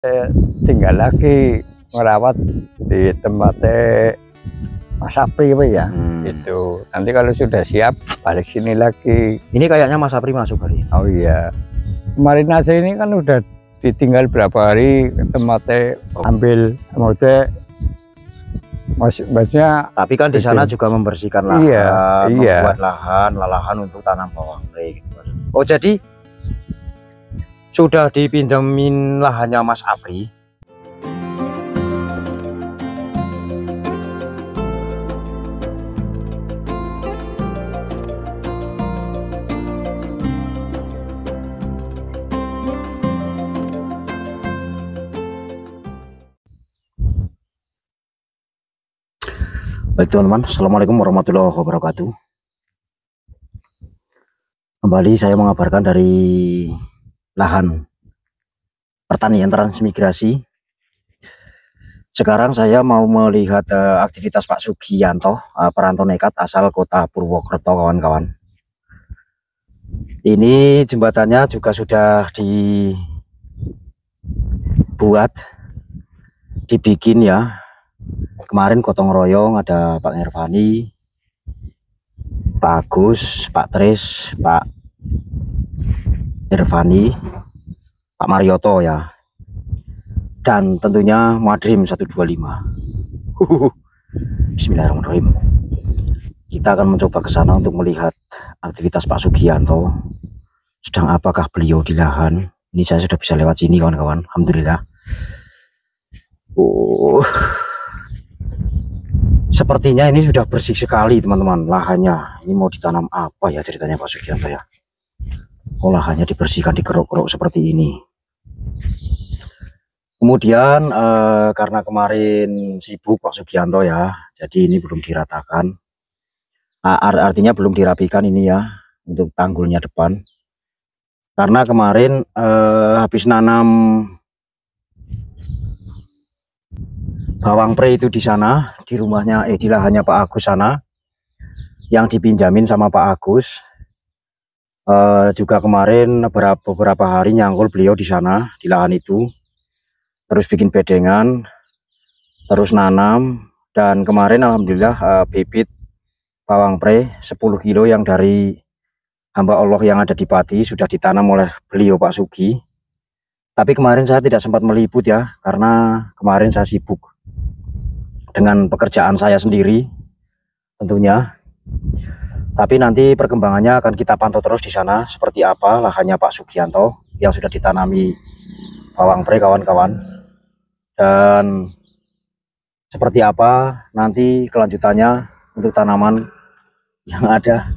Saya tinggal lagi merawat di tempatnya Mas Apri ya. Itu nanti kalau sudah siap balik sini lagi. Ini kayaknya Mas Apri masuk hari. Oh iya, kemarin nasi ini kan udah ditinggal berapa hari tempatnya ambil maksudnya maksudnya. Tapi kan di sana juga membersihkan lahan, iya. membuat lahan untuk tanam bawang putih. Oh, jadi sudah dipinjemin lahannya Mas Apri. Baik teman-teman, assalamualaikum warahmatullahi wabarakatuh. Kembali saya mengabarkan dari lahan pertanian transmigrasi. Sekarang saya mau melihat aktivitas Pak Sugianto, perantau nekat asal kota Purwokerto, kawan-kawan. Ini jembatannya juga sudah dibuat, dibikin ya. Kemarin gotong royong, ada Pak Irfani, Pak Agus, Pak Tris, Pak Irfani, Pak Marioto ya, dan tentunya Madrim 125. Bismillahirrahmanirrahim. Kita akan mencoba ke sana untuk melihat aktivitas Pak Sugianto. Sedang apakah beliau di lahan? Ini saya sudah bisa lewat sini, kawan-kawan. Alhamdulillah. Sepertinya ini sudah bersih sekali teman-teman lahannya. Ini mau ditanam apa ya ceritanya Pak Sugianto ya? Oh, lahannya dibersihkan, dikeruk-keruk seperti ini. Kemudian karena kemarin sibuk Pak Sugianto ya, jadi ini belum diratakan. Artinya belum dirapikan ini ya untuk tanggulnya depan. Karena kemarin habis nanam bawang pre itu di sana, di rumahnya, di lahannya Pak Agus sana, yang dipinjamin sama Pak Agus. Juga kemarin beberapa hari nyangkul beliau di sana, di lahan itu, terus bikin bedengan, terus nanam, dan kemarin alhamdulillah bibit bawang pre 10 kilo yang dari hamba Allah yang ada di Pati sudah ditanam oleh beliau Pak Sugi. Tapi kemarin saya tidak sempat meliput ya, karena kemarin saya sibuk dengan pekerjaan saya sendiri tentunya. Tapi nanti perkembangannya akan kita pantau terus di sana seperti apa lahannya Pak Sugianto yang sudah ditanami bawang pre, kawan-kawan, dan seperti apa nanti kelanjutannya untuk tanaman yang ada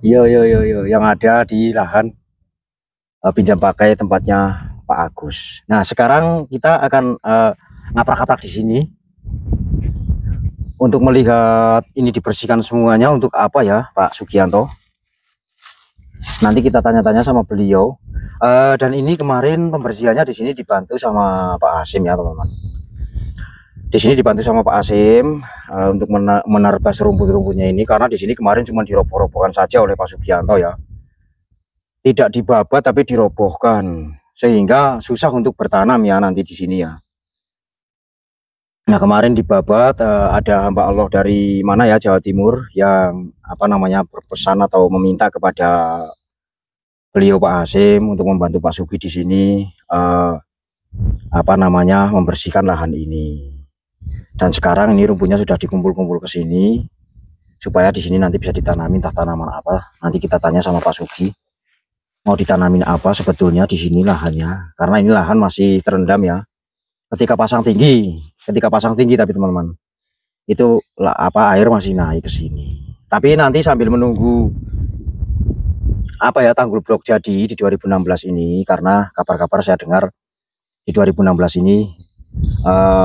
yang ada di lahan pinjam pakai tempatnya Pak Agus. Nah, sekarang kita akan ngaprak-ngaprak di sini untuk melihat ini dibersihkan semuanya untuk apa ya Pak Sugianto. Nanti kita tanya-tanya sama beliau. Dan ini kemarin pembersihannya di sini dibantu sama Pak Hasim ya teman-teman. Di sini dibantu sama Pak Hasim untuk menerbas rumput-rumputnya ini, karena di sini kemarin cuma diroboh-robohkan saja oleh Pak Sugianto ya. Tidak dibabat tapi dirobohkan sehingga susah untuk bertanam ya nanti di sini ya. Nah, kemarin dibabat ada hamba Allah dari mana ya, Jawa Timur, yang berpesan atau meminta kepada beliau Pak Hasim untuk membantu Pak Sugi di sini membersihkan lahan ini. Dan sekarang ini rumputnya sudah dikumpul-kumpul ke sini supaya di sini nanti bisa ditanami entah tanaman apa. Nanti kita tanya sama Pak Sugi mau ditanamin apa sebetulnya di sini lahannya, karena ini lahan masih terendam ya. Ketika pasang tinggi tapi teman-teman itu air masih naik ke sini. Tapi nanti sambil menunggu tanggul blok jadi di 2016 ini, karena kabar-kabar saya dengar di 2016 ini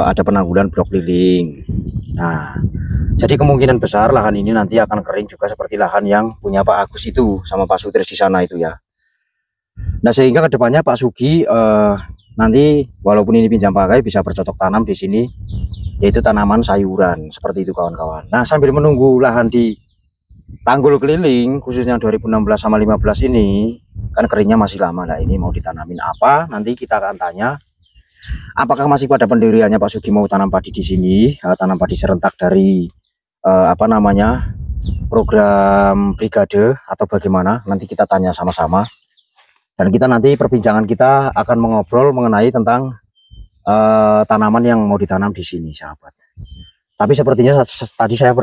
ada penanggulan blok liling. Nah, jadi kemungkinan besar lahan ini nanti akan kering juga seperti lahan yang punya Pak Agus itu sama Pak Sutris di sana itu ya. Nah, sehingga kedepannya Pak Sugi nanti walaupun ini pinjam pakai bisa bercocok tanam di sini, yaitu tanaman sayuran seperti itu kawan-kawan. Nah, sambil menunggu lahan di tanggul keliling khususnya 2016 sama 15 ini kan keringnya masih lama. Nah ini mau ditanamin apa, nanti kita akan tanya apakah masih pada pendiriannya Pak Sugi mau tanam padi di sini, tanam padi serentak dari apa namanya, program brigade atau bagaimana, nanti kita tanya sama-sama. Dan kita nanti perbincangan kita akan mengobrol mengenai tentang tanaman yang mau ditanam di sini, sahabat. Tapi sepertinya tadi saya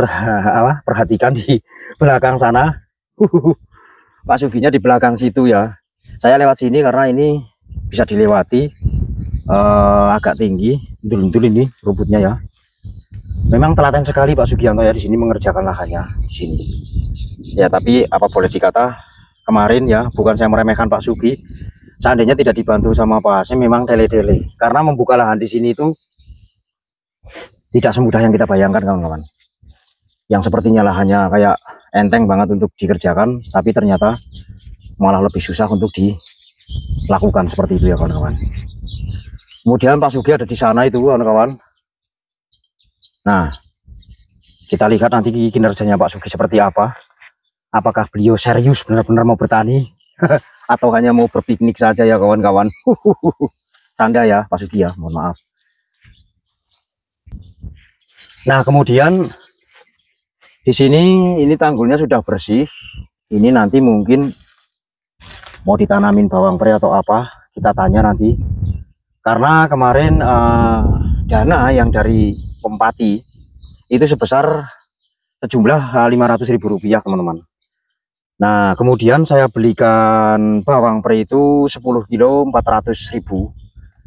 perhatikan di belakang sana, Pak Suginya di belakang situ ya. Saya lewat sini karena ini bisa dilewati, agak tinggi, dul-dul ini rumputnya ya. Memang telaten sekali Pak Sugianto ya di sini mengerjakan lahannya di sini. Ya tapi apa boleh dikata, kemarin ya, bukan saya meremehkan Pak Sugi. Seandainya tidak dibantu sama Pak Hasim memang tele-tele. Karena membuka lahan di sini itu tidak semudah yang kita bayangkan kawan-kawan. Yang sepertinya lahannya kayak enteng banget untuk dikerjakan, tapi ternyata malah lebih susah untuk dilakukan seperti itu ya kawan-kawan. Kemudian Pak Sugi ada di sana itu kawan-kawan. Nah, kita lihat nanti kinerjanya Pak Sugi seperti apa. Apakah beliau serius benar-benar mau bertani atau hanya mau berpiknik saja ya kawan-kawan. Canda ya Pak Sugi ya, mohon maaf. Nah, kemudian di sini ini tanggulnya sudah bersih. Ini nanti mungkin mau ditanamin bawang pre atau apa, kita tanya nanti. Karena kemarin dana yang dari Pempati itu sebesar sejumlah Rp500.000 teman-teman. Nah, kemudian saya belikan bawang pre itu 10 kilo 400.000.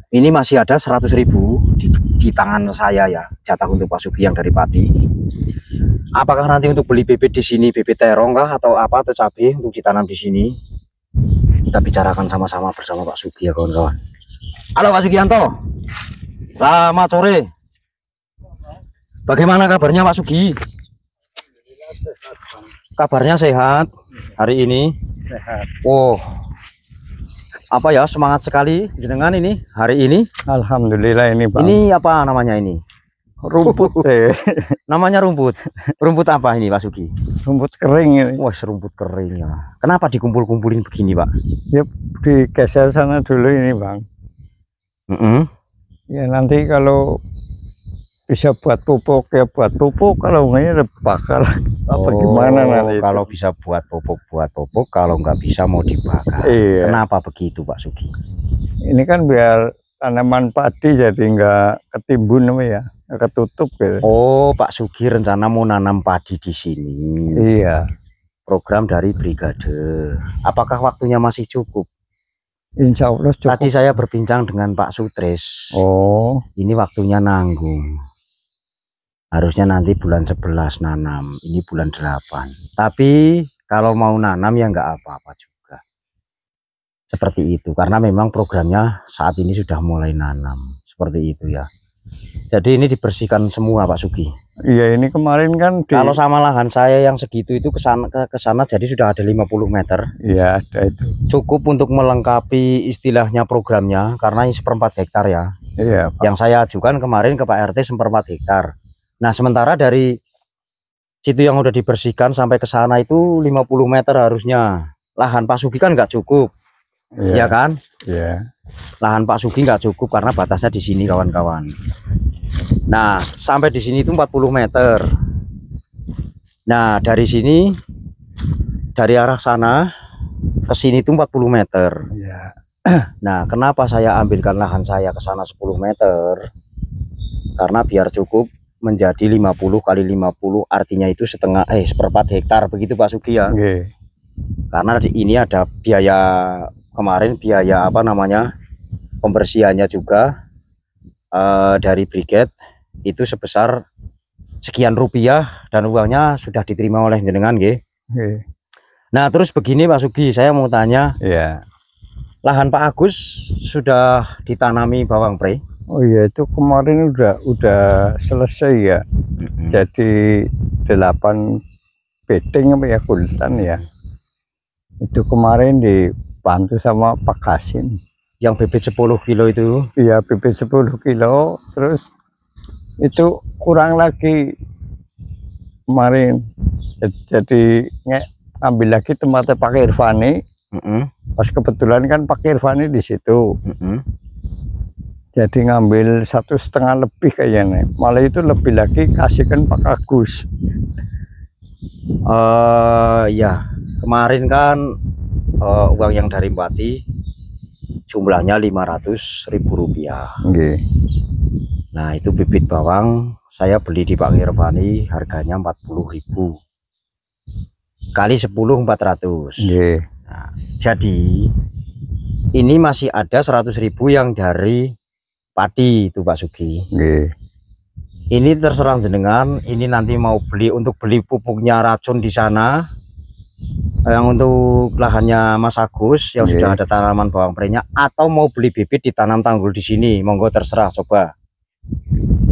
Ini masih ada 100.000 di tangan saya ya, jatah untuk Pak Sugi yang dari Pati. Apakah nanti untuk beli bibit di sini, bibit terong kah atau apa, atau cabai untuk ditanam di sini? Kita bicarakan sama-sama bersama Pak Sugi ya kawan-kawan. Halo Pak Sugianto, selamat sore. Bagaimana kabarnya Pak Sugi? Kabarnya sehat hari ini? Sehat. Oh, apa ya, semangat sekali jenengan ini hari ini. Alhamdulillah ini Bang. Ini apa namanya ini? Rumput Namanya rumput. Rumput apa ini Pak Sugi? rumput kering ini. Wah, rumput kering ya. Kenapa dikumpul-kumpulin begini Pak? Ya digeser sana dulu ini Bang. Ya nanti kalau bisa buat pupuk ya buat pupuk, kalau enggak ya bakar apa gimana nanti kalau itu. Bisa buat pupuk, kalau nggak bisa mau dibakar. Iya. Kenapa begitu Pak Sugi? Ini kan biar tanaman padi jadi nggak ketimbun ya, nggak ketutup gitu. Oh, Pak Sugi rencana mau nanam padi di sini. Iya. Program dari brigade. Apakah waktunya masih cukup? Insya Allah cukup. Tadi saya berbincang dengan Pak Sutris. Oh, ini waktunya nanggung. Harusnya nanti bulan 11 nanam, ini bulan 8. Tapi kalau mau nanam ya nggak apa-apa juga. Seperti itu, karena memang programnya saat ini sudah mulai nanam. Seperti itu ya. Jadi ini dibersihkan semua Pak Sugi. iya ini kemarin kan Kalau sama lahan saya yang segitu itu ke sana jadi sudah ada 50 meter. Iya ada itu. Cukup untuk melengkapi istilahnya programnya, karena ini 1/4 hektar ya. Iya Pak. Yang saya ajukan kemarin ke Pak RT 1/4 hektar. Nah, sementara dari situ yang udah dibersihkan sampai ke sana itu 50 meter harusnya. Lahan Pak Sugi kan nggak cukup. Iya Ya kan? Iya. Lahan Pak Sugi nggak cukup karena batasnya di sini kawan-kawan. Nah, sampai di sini itu 40 meter. Nah, dari sini, dari arah sana ke sini itu 40 meter. Iya. Nah, kenapa saya ambilkan lahan saya ke sana 10 meter? Karena biar cukup menjadi 50 kali 50, artinya itu 1/4 hektar begitu Pak Sugi ya. Okay. Karena ini ada biaya kemarin, biaya apa namanya, pembersihannya juga dari brigade itu sebesar sekian rupiah, dan uangnya sudah diterima oleh jenengan nggih. Okay. Nah, terus begini Pak Sugi, saya mau tanya, Iya. lahan Pak Agus sudah ditanami bawang pre? Oh iya, itu kemarin udah selesai ya. Jadi 8 beting apa ya, kultan ya. Itu kemarin dibantu sama Pak Kasim. Yang bibit 10 kilo itu? Iya, bibit 10 kilo. Terus itu kurang lagi kemarin. Jadi ambil lagi tempatnya Pak Irfani. Pas kebetulan kan Pak Irfani di situ. Jadi ngambil 1,5 lebih kayaknya. Malah itu lebih lagi kasihkan Pak Agus. Ya, kemarin kan uang yang dari Pati jumlahnya Rp500.000. Nggih. Nah, itu bibit bawang saya beli di Pak Irfani harganya 40.000. Kali 10 400. Nggih. Nah, jadi ini masih ada 100.000 yang dari padi itu Pak Sugi. Nggih. Ini terserah jenengan, ini nanti mau beli untuk beli pupuknya racun di sana. Yang untuk lahannya Mas Agus yang sudah ada tanaman bawang merahnya, atau mau beli bibit ditanam tanggul di sini, monggo terserah, coba.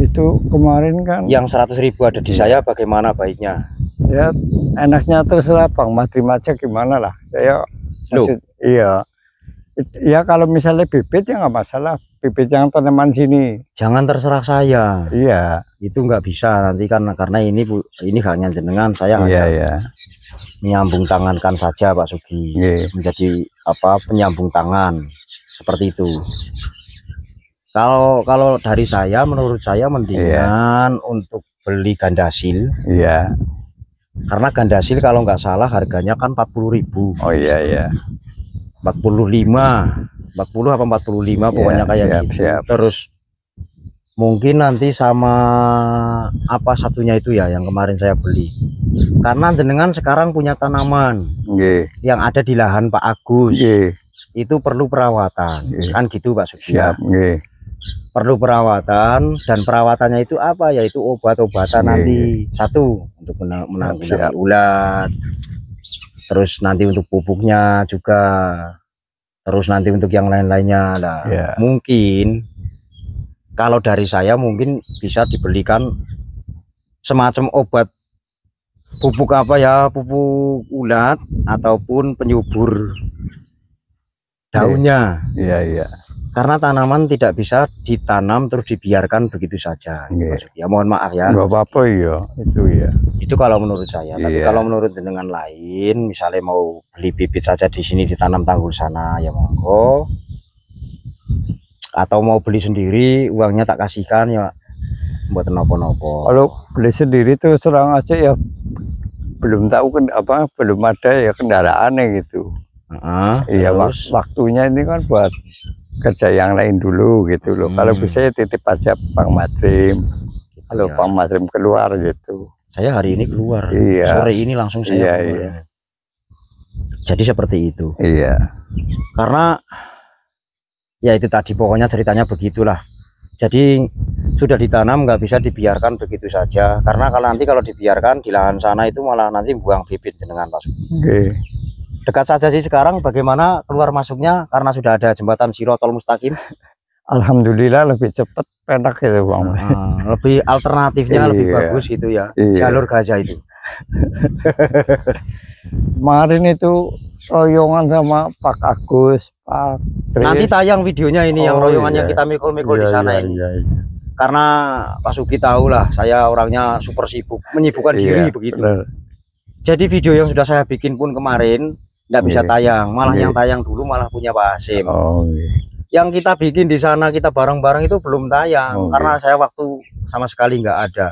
Itu kemarin kan Yang 100.000 ada di saya, bagaimana baiknya? ya enaknya terserah Bang Mas, terima aja gimana lah. Saya maksud, iya. Ya kalau misalnya bibit ya nggak masalah, bibit yang tanaman sini. Jangan terserah saya. Iya. Itu nggak bisa nanti kan, karena ini hanya jenengan, saya hanya menyambung tangankan saja Pak Sugi. Menjadi apa, penyambung tangan seperti itu. Kalau dari saya, menurut saya mendingan untuk beli gandasil. Iya. Karena gandasil kalau nggak salah harganya kan 40.000. Oh iya. 40 apa 45 pokoknya kayak gitu. Terus mungkin nanti sama apa satunya itu ya yang kemarin saya beli. Karena jenengan sekarang punya tanaman yang ada di lahan Pak Agus. Itu perlu perawatan. Kan gitu Pak Sugi. Perlu perawatan, dan perawatannya itu apa? Yaitu obat-obatan nanti. Satu untuk menanggulangi ulat. Terus nanti untuk pupuknya juga, terus nanti untuk yang lain-lainnya lah. Mungkin kalau dari saya mungkin bisa dibelikan semacam obat pupuk apa ya, pupuk ulat ataupun penyubur daunnya. Karena tanaman tidak bisa ditanam terus dibiarkan begitu saja. Ya mohon maaf ya. Nggak apa-apa ya, itu ya. Itu kalau menurut saya. Tapi kalau menurut dengan lain, misalnya mau beli bibit saja di sini ditanam tanggul sana, ya monggo. Atau mau beli sendiri, uangnya tak kasihkan ya buat nopo-nopo. Kalau beli sendiri tuh serang aja ya, belum tahu kan apa, belum ada ya kendaraannya gitu. Iya, waktunya ini kan buat kerja yang lain dulu gitu loh. Kalau bisa ya titip aja Bang Masrim. Kalau Bang Masrim keluar gitu. Saya hari ini keluar. Sore ini langsung saya keluar. Jadi seperti itu. Karena ya itu tadi pokoknya ceritanya begitulah. Jadi sudah ditanam nggak bisa dibiarkan begitu saja. Karena kalau dibiarkan di lahan sana itu malah nanti buang bibit dengan Pak Sugi. Dekat saja sih sekarang, bagaimana keluar masuknya karena sudah ada jembatan Sirotol Mustaqim. Alhamdulillah lebih cepat, enak gitu Bang. Lebih alternatifnya lebih bagus gitu ya. Jalur gajah itu. Kemarin itu royongan sama Pak Agus, Pak Tris. Nanti tayang videonya ini yang royongannya kita mikul-mikul di sana ini. Karena Pak Sugi tahu lah, saya orangnya super sibuk, menyibukkan diri begitu. Jadi video yang sudah saya bikin pun kemarin nggak bisa tayang, malah yang tayang dulu malah punya Pak Hasim. Yang kita bikin di sana kita bareng-bareng itu belum tayang karena saya waktu sama sekali nggak ada.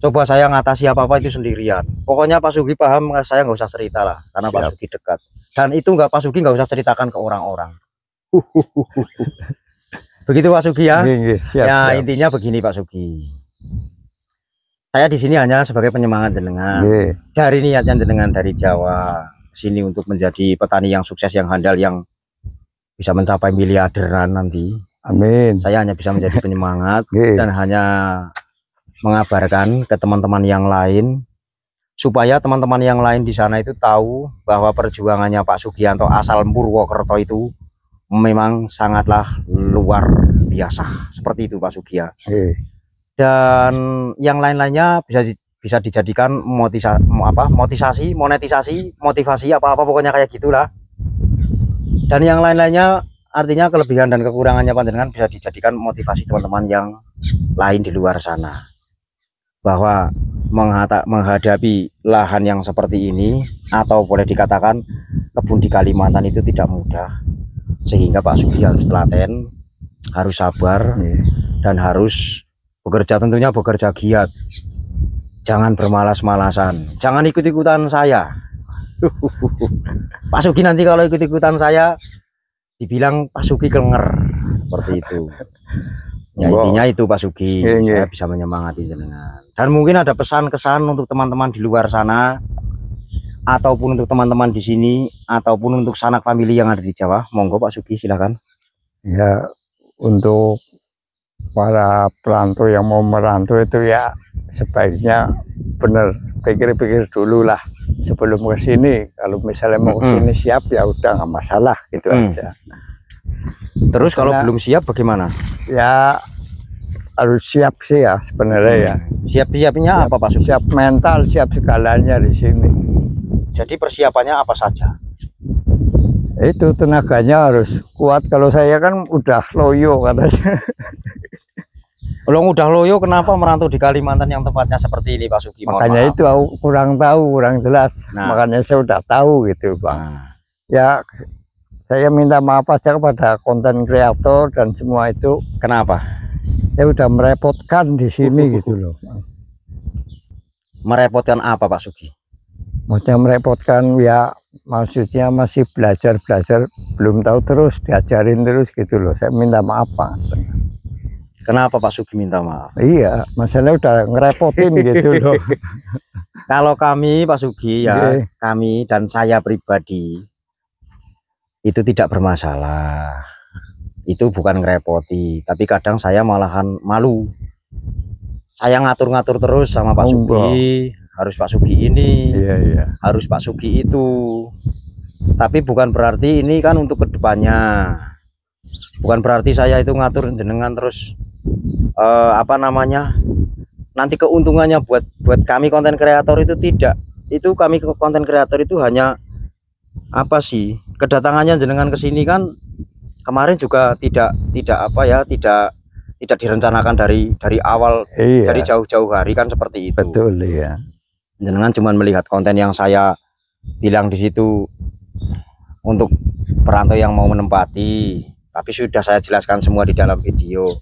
Coba saya ngatasi apa-apa itu sendirian. Pokoknya Pak Sugi paham, saya nggak usah cerita lah karena Pak Sugi dekat. Dan itu Pak Sugi nggak usah ceritakan ke orang-orang. Begitu Pak Sugi ya. Ya intinya begini Pak Sugi. Saya di sini hanya sebagai penyemangat jenengan. Dari niatnya jenengan dari Jawa sini untuk menjadi petani yang sukses, yang handal, yang bisa mencapai miliarderan nanti. Amin. Saya hanya bisa menjadi penyemangat dan hanya mengabarkan ke teman-teman yang lain supaya teman-teman yang lain di sana itu tahu bahwa perjuangannya Pak Sugianto asal Purwokerto itu memang sangatlah luar biasa. Seperti itu Pak Sugia. Dan yang lain-lainnya bisa dijadikan motivasi apa-apa pokoknya kayak gitulah. Dan yang lain-lainnya artinya kelebihan dan kekurangannya panjenengan bisa dijadikan motivasi teman-teman yang lain di luar sana, bahwa menghadapi lahan yang seperti ini, atau boleh dikatakan kebun di Kalimantan itu tidak mudah, sehingga Pak Sugih harus telaten, harus sabar, dan harus bekerja, tentunya bekerja giat. Jangan bermalas-malasan, jangan ikut-ikutan saya. Pak Sugih nanti kalau ikut-ikutan saya dibilang Pak Sugih kelenger, seperti itu. Ya intinya itu Pak Sugih, saya bisa menyemangati jenengan. Dan mungkin ada pesan-kesan untuk teman-teman di luar sana, ataupun untuk teman-teman di sini, ataupun untuk sanak famili yang ada di Jawa. Monggo Pak Sugih, silakan. Ya, untuk para perantau yang mau merantau itu ya sebaiknya bener pikir-pikir dulu lah sebelum ke sini. Kalau misalnya mau ke sini siap ya udah nggak masalah gitu aja. Terus kalau belum siap bagaimana? Ya harus siap sih ya sebenarnya ya. Siap-siapnya apa Pak Sugih? Siap mental, siap segalanya di sini. Jadi persiapannya apa saja? Itu tenaganya harus kuat. Kalau saya kan udah loyo katanya. Kalau udah loyo, kenapa merantau di Kalimantan yang tempatnya seperti ini Pak Sugih? Makanya itu aku kurang tahu, kurang jelas. Makanya saya udah tahu gitu Bang. Ya saya minta maaf aja kepada konten kreator dan semua itu. Kenapa? Saya udah merepotkan di sini gitu loh. Merepotkan apa Pak Sugih? Maksudnya merepotkan ya, maksudnya masih belajar belum tahu terus diajarin terus gitu loh. Saya minta maaf Pak. Kenapa Pak Sugih minta maaf? Iya, masalahnya udah ngerepotin gitu loh. Kalau kami Pak Sugih ya, kami dan saya pribadi itu tidak bermasalah. Itu bukan ngerepoti, tapi kadang saya malahan malu. Saya ngatur-ngatur terus sama Pak Sugih. Harus Pak Sugih ini, harus Pak Sugih itu. Tapi bukan berarti ini kan untuk kedepannya. Bukan berarti saya itu ngatur jenengan terus apa namanya, nanti keuntungannya buat kami konten kreator itu tidak. Itu kami konten kreator itu hanya apa sih, kedatangannya jenengan ke sini kan kemarin juga tidak apa ya, tidak direncanakan dari awal, dari jauh-jauh hari kan seperti itu. Betul ya. Jenengan cuma melihat konten yang saya bilang di situ untuk perantau yang mau menempati, tapi sudah saya jelaskan semua di dalam video.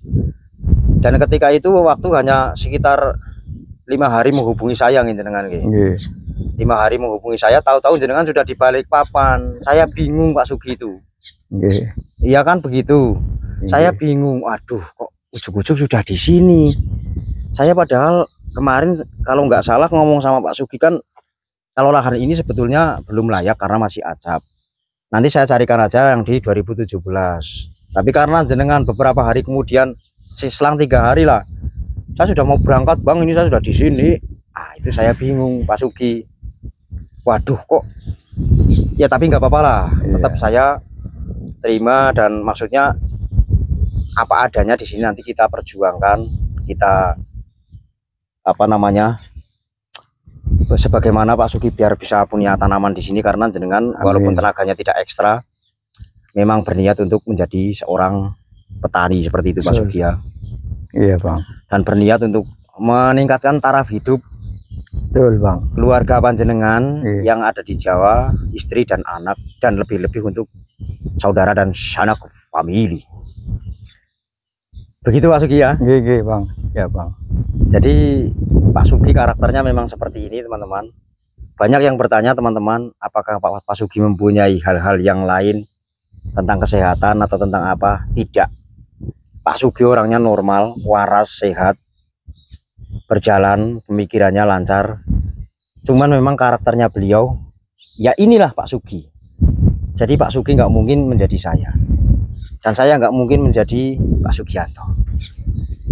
Dan ketika itu waktu hanya sekitar 5 hari menghubungi saya jenengan. 5 hari menghubungi saya, tahu-tahu jenengan sudah di Balikpapan. Saya bingung Pak Sugih itu. Iya kan begitu. Saya bingung, aduh kok ujuk-ujuk sudah di sini. Saya padahal kemarin kalau nggak salah ngomong sama Pak Sugih kan, kalau lahan ini sebetulnya belum layak karena masih acap. Nanti saya carikan aja yang di 2017. Tapi karena jenengan beberapa hari kemudian, selang 3 hari lah, saya sudah mau berangkat Bang, ini saya sudah di sini. Itu saya bingung Pak Sugih. Waduh kok. Ya tapi nggak apa-apa lah. Tetap saya terima, dan maksudnya apa adanya di sini nanti kita perjuangkan, kita apa namanya, sebagaimana Pak Sugih biar bisa punya tanaman di sini, karena jenengan walaupun tenaganya tidak ekstra, memang berniat untuk menjadi seorang petani seperti itu Pak Sugih ya. Iya Bang. Dan berniat untuk meningkatkan taraf hidup. Betul Bang. Keluarga panjenengan yang ada di Jawa, istri dan anak, dan lebih-lebih untuk saudara dan sanak famili. Begitu Pak Sugih ya. Iya Bang. Ya Bang. Jadi Pak Sugih karakternya memang seperti ini teman-teman. Banyak yang bertanya teman-teman, apakah Pak Sugih mempunyai hal-hal yang lain tentang kesehatan atau tentang apa? Tidak. Pak Sugih orangnya normal, waras, sehat, berjalan, pemikirannya lancar. Cuman memang karakternya beliau, ya inilah Pak Sugih. Jadi Pak Sugih nggak mungkin menjadi saya, dan saya nggak mungkin menjadi Pak Sugianto.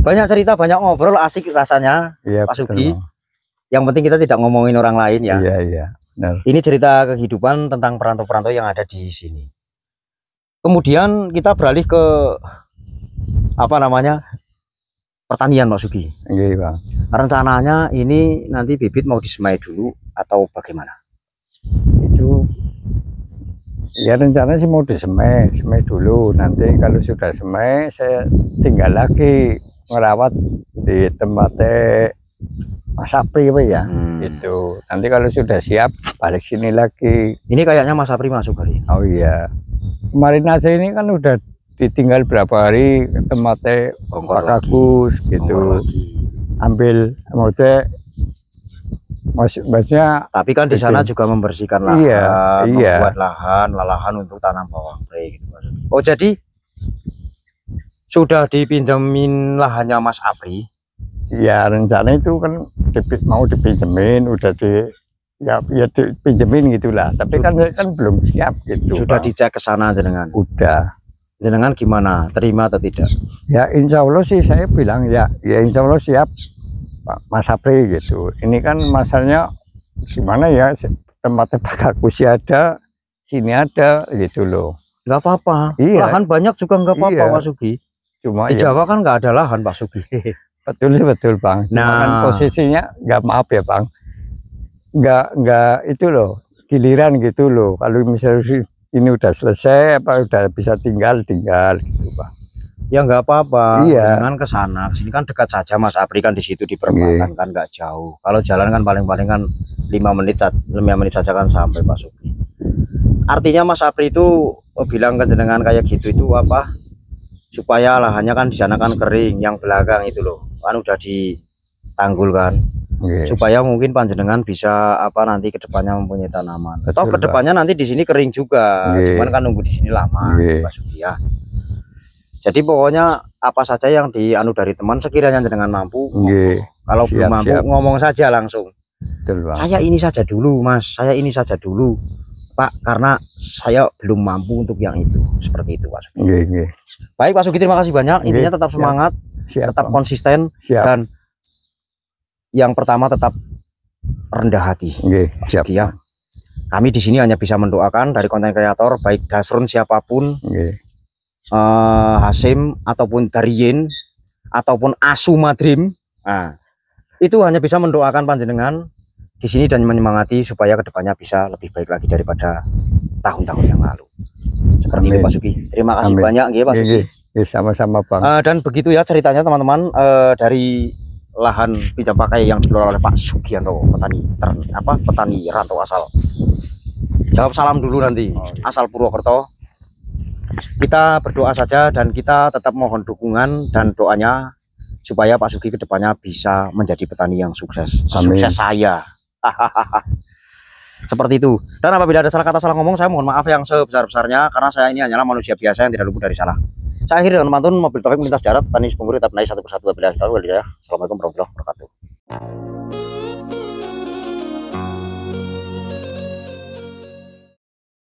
Banyak cerita, banyak ngobrol, asik rasanya Pak Sugih. Yang penting kita tidak ngomongin orang lain ya. Iya. Benar. Ini cerita kehidupan tentang perantau-perantau yang ada di sini. Kemudian kita beralih ke apa namanya, pertanian Pak Sugih. Iya Bang. Rencananya ini nanti bibit mau disemai dulu atau bagaimana? Itu ya rencananya sih mau disemai dulu. Nanti kalau sudah semai saya tinggal lagi merawat di tempatnya Mas Apri apa ya, Hmm. gitu. Nanti kalau sudah siap balik sini lagi. Ini kayaknya Mas Apri masuk kali. Oh iya, kemarin aja ini kan udah ditinggal berapa hari ke tempatnya Bongkar Pak lagi. Agus Bongkar gitu, lagi. ambil maksudnya maksudnya Tapi kan di sana Itu. juga membersihkan lahan, Iya. membuat lahan untuk tanam bawang putih gitu Mas. Oh jadi sudah dipinjemin lahannya Mas Apri? ya rencana itu kan mau dipinjemin, udah ya dipinjemin gitulah. Tapi kan belum siap gitu. Sudah Bang. dicek ke sana jenengan. Udah. Jenengan gimana? Terima atau tidak? Ya insya Allah sih saya bilang ya insya Allah siap Pak Mas Apri gitu. Ini kan masalahnya gimana ya, tempatnya Pak Agus ada, sini ada gitu loh. Nggak apa-apa. Iya. Lahan banyak juga nggak apa-apa Iya. Pak Sugi. Cuma Di ya Jawa kan nggak ada lahan Pak Sugi. betul Bang. Cuma kan Nah. posisinya nggak, maaf ya Bang, nggak itu loh, giliran gitu loh. Kalau misalnya ini udah selesai apa udah bisa tinggal gitu Bang. Ya nggak apa-apa. Iya. Jangan ke sana. Kesini kan dekat saja Mas Apri kan di situ di perempatan kan nggak jauh. Kalau jalan kan paling-paling kan 5 menit saja kan sampai Pak Sugi. Artinya Mas Apri itu bilang ke jenengan kayak gitu itu apa? Supaya lahannya kan di sana kan kering, yang belakang itu loh kan udah ditanggul kan. Nggih. Supaya mungkin panjenengan bisa apa nanti kedepannya mempunyai tanaman. Betul, Toh kedepannya nanti di sini kering juga. Nggih. Cuman kan nunggu di sini lama Nggih. Pak Sugi ya. Jadi pokoknya apa saja yang dianu dari teman sekiranya jenengan mampu. Nggih. Kalau belum Siap, mampu siap. ngomong saja langsung. Betul Bang. Saya ini saja dulu Mas, saya ini saja dulu Pak, karena saya belum mampu untuk yang itu. Seperti itu Pak Sugi. Nggih. Baik Pak Sugi, terima kasih banyak. Nggih, Intinya tetap siap. semangat, Siap. tetap Bang. konsisten, Siap. dan yang pertama tetap rendah hati. Nggih, siap. Ya. Kami di sini hanya bisa mendoakan dari konten kreator baik Dasrun siapapun, Nggih. Hasim ataupun Darien ataupun Asu Madrim. Nah, itu hanya bisa mendoakan panjenengan di sini dan menyemangati supaya kedepannya bisa lebih baik lagi daripada tahun-tahun yang lalu. Seperti itu Amin. Pak Sugi. Terima kasih Amin. banyak nggih Pak Sugi. Nggih, sama-sama Bang. Dan begitu ya ceritanya teman-teman, dari lahan pinjam pakai yang dikelola oleh Pak Sugianto, petani rantau asal. Jawab salam dulu nanti, asal Purwokerto. Kita berdoa saja dan kita tetap mohon dukungan dan doanya supaya Pak Sugi kedepannya bisa menjadi petani yang sukses. Amin. Sukses saya. Seperti itu. Dan apabila ada salah kata salah ngomong, saya mohon maaf yang sebesar-besarnya karena saya ini hanyalah manusia biasa yang tidak luput dari salah. Saya akhiri dengan mantun mobil taufik melintas darat, tani sepungkuri tetap naik satu persatu. Assalamualaikum warahmatullahi wabarakatuh.